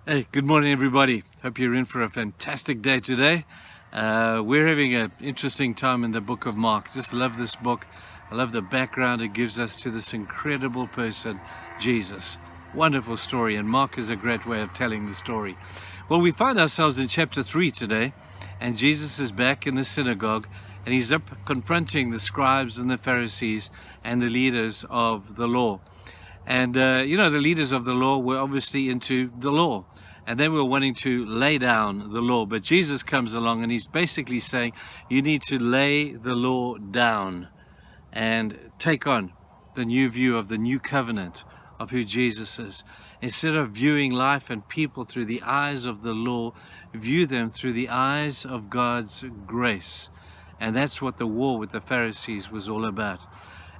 Hey, good morning, everybody. Hope you're in for a fantastic day today. We're having an interesting time in the book of Mark. Just love this book. I love the background it gives us to this incredible person, Jesus. Wonderful story, and Mark is a great way of telling the story. Well, we find ourselves in chapter 3 today, and Jesus is back in the synagogue, and he's up confronting the scribes and the Pharisees and the leaders of the law. And, the leaders of the law were obviously into the law, and they were wanting to lay down the law. But Jesus comes along and he's basically saying, you need to lay the law down and take on the new view of the new covenant of who Jesus is. Instead of viewing life and people through the eyes of the law, view them through the eyes of God's grace. And that's what the war with the Pharisees was all about.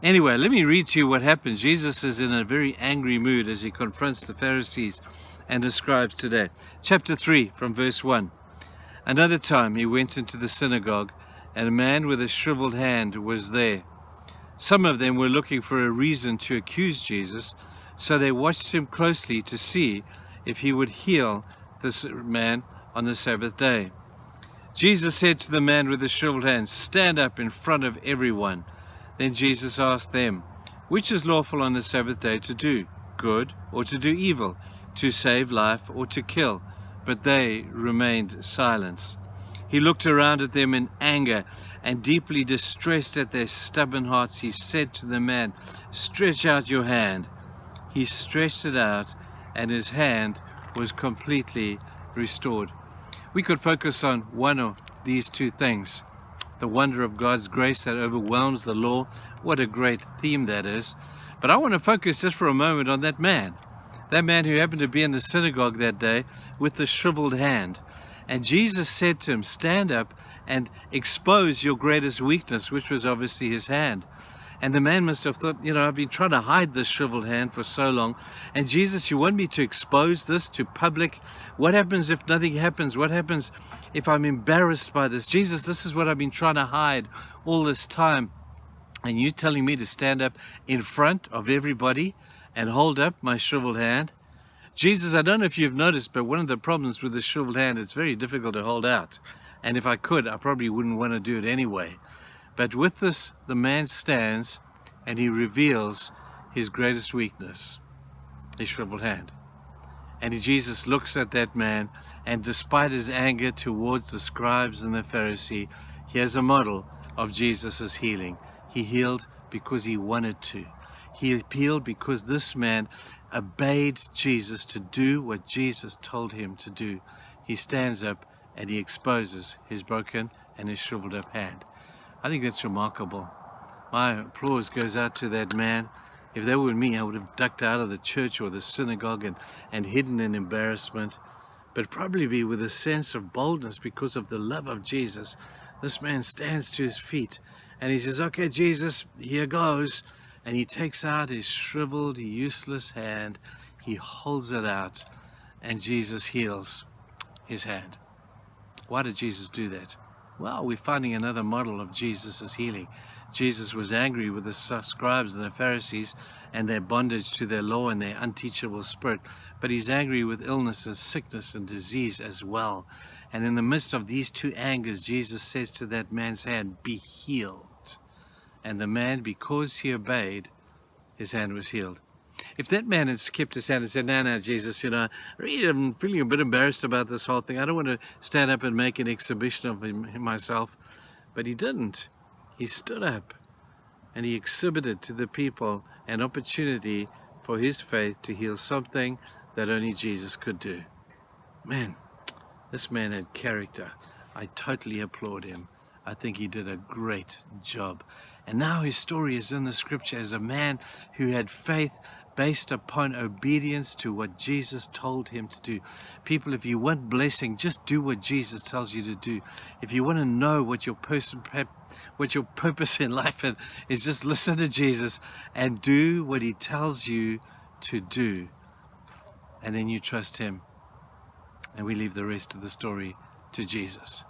Anyway, let me read to you what happens. Jesus is in a very angry mood as he confronts the Pharisees and the scribes today. Chapter 3 from verse 1. Another time he went into the synagogue, and a man with a shriveled hand was there. Some of them were looking for a reason to accuse Jesus, so they watched him closely to see if he would heal this man on the Sabbath day. Jesus said to the man with the shriveled hand, "Stand up in front of everyone." Then Jesus asked them, "Which is lawful on the Sabbath day to do, good or to do evil, to save life or to kill?" But they remained silent. He looked around at them in anger, and deeply distressed at their stubborn hearts, he said to the man, "Stretch out your hand." He stretched it out, and his hand was completely restored. We could focus on one of these two things. The wonder of God's grace that overwhelms the law. What a great theme that is. But I want to focus just for a moment on that man who happened to be in the synagogue that day with the shriveled hand. And Jesus said to him, "Stand up and expose your greatest weakness," which was obviously his hand. And the man must have thought, I've been trying to hide this shriveled hand for so long. And Jesus, you want me to expose this to public? What happens if nothing happens? What happens if I'm embarrassed by this? Jesus, this is what I've been trying to hide all this time. And you telling me to stand up in front of everybody and hold up my shriveled hand? Jesus, I don't know if you've noticed, but one of the problems with the shriveled hand, it's very difficult to hold out. And if I could, I probably wouldn't want to do it anyway. But with this, the man stands and he reveals his greatest weakness, his shriveled hand. And Jesus looks at that man, and despite his anger towards the scribes and the Pharisee, here's a model of Jesus' healing. He healed because he wanted to. He healed because this man obeyed Jesus to do what Jesus told him to do. He stands up and he exposes his broken and his shriveled up hand. I think that's remarkable. My applause goes out to that man. If that were me, I would have ducked out of the church or the synagogue and hidden in embarrassment, but probably be with a sense of boldness because of the love of Jesus. This man stands to his feet and he says, "Okay, Jesus, here goes." And he takes out his shriveled, useless hand. He holds it out, and Jesus heals his hand. Why did Jesus do that? Well, we're finding another model of Jesus' healing. Jesus was angry with the scribes and the Pharisees and their bondage to their law and their unteachable spirit. But he's angry with illness and sickness and disease as well. And in the midst of these two angers, Jesus says to that man's hand, "Be healed." And the man, because he obeyed, his hand was healed. If that man had kept his hand and said, no, Jesus, really I'm feeling a bit embarrassed about this whole thing. I don't want to stand up and make an exhibition of myself. But he didn't. He stood up and he exhibited to the people an opportunity for his faith to heal something that only Jesus could do. Man, this man had character. I totally applaud him. I think he did a great job. And now his story is in the scripture as a man who had faith based upon obedience to what Jesus told him to do. People, if you want blessing, just do what Jesus tells you to do. If you want to know what your purpose in life is, just listen to Jesus and do what he tells you to do. And then you trust him. And we leave the rest of the story to Jesus.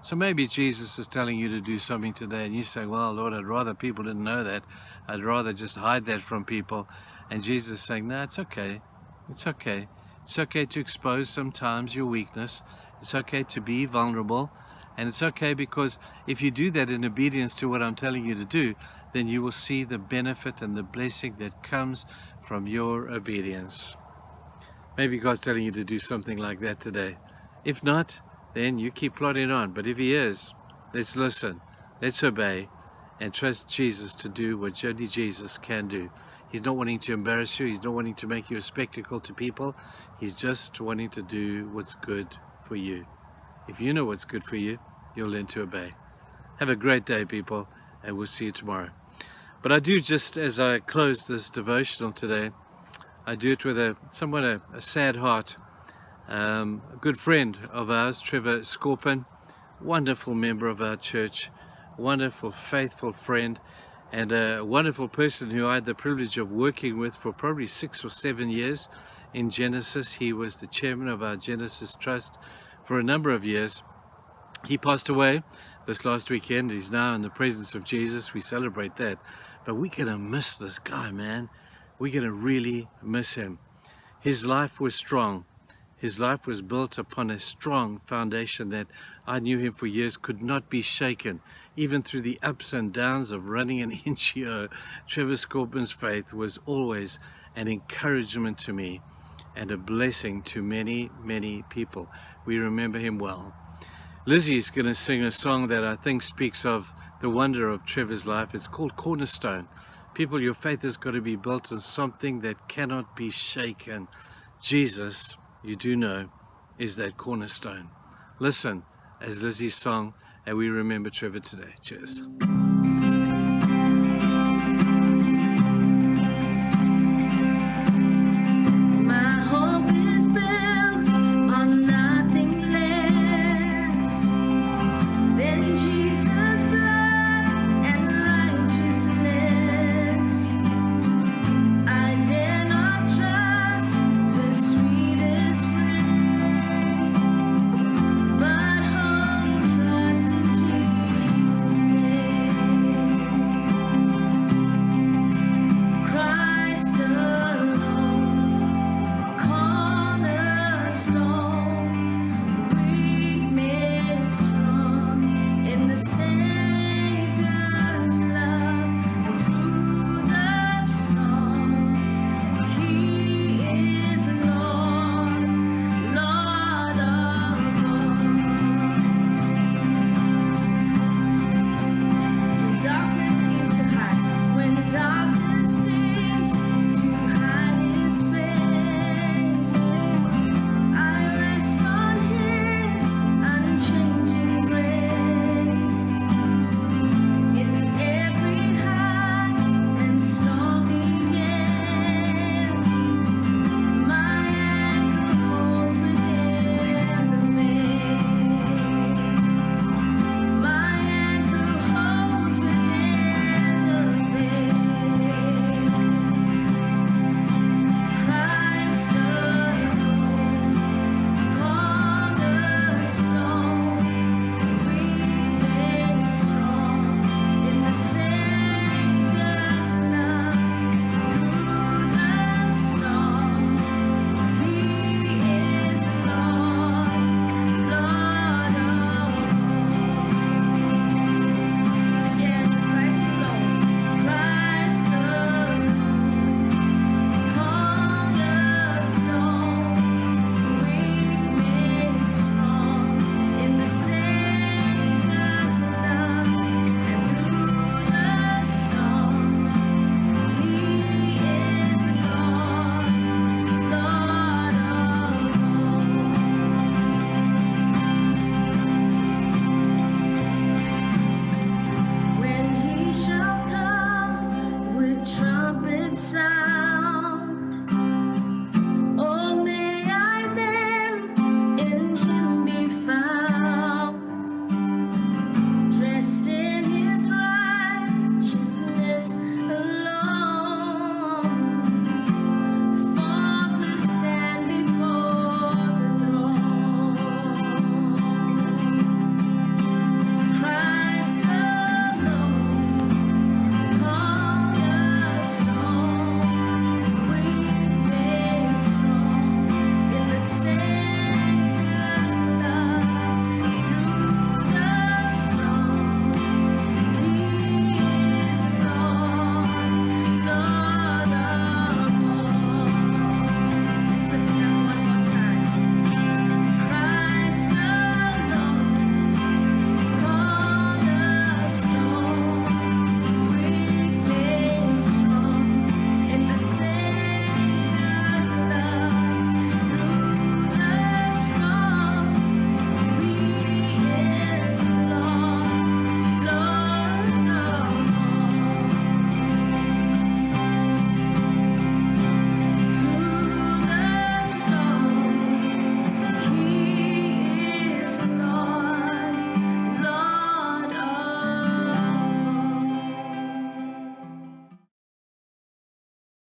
So maybe Jesus is telling you to do something today and you say, "Well, Lord, I'd rather people didn't know that. I'd rather just hide that from people." And Jesus is saying, "No, it's okay. It's okay. It's okay to expose sometimes your weakness. It's okay to be vulnerable. And it's okay, because if you do that in obedience to what I'm telling you to do, then you will see the benefit and the blessing that comes from your obedience. Maybe God's telling you to do something like that today. If not, then you keep plodding on. But if He is, let's listen, let's obey, and trust Jesus to do what only Jesus can do. He's not wanting to embarrass you. He's not wanting to make you a spectacle to people. He's just wanting to do what's good for you. If you know what's good for you, you'll learn to obey. Have a great day, people, and we'll see you tomorrow. But I do, just as I close this devotional today, I do it with a sad heart. A good friend of ours, Trevor Scorpin, wonderful member of our church, wonderful, faithful friend, and a wonderful person who I had the privilege of working with for probably 6 or 7 years in Genesis. He was the chairman of our Genesis Trust for a number of years. He passed away this last weekend. He's now in the presence of Jesus. We celebrate that. But we're going to miss this guy, man. We're going to really miss him. His life was strong. His life was built upon a strong foundation that I knew him for years could not be shaken. Even through the ups and downs of running an NGO, Trevor Scorpin's faith was always an encouragement to me and a blessing to many, many people. We remember him well. Lizzie's going to sing a song that I think speaks of the wonder of Trevor's life. It's called Cornerstone. People, your faith has got to be built on something that cannot be shaken. Jesus, you do know, is that cornerstone. Listen as Lizzie's song, and we remember Trevor today. Cheers.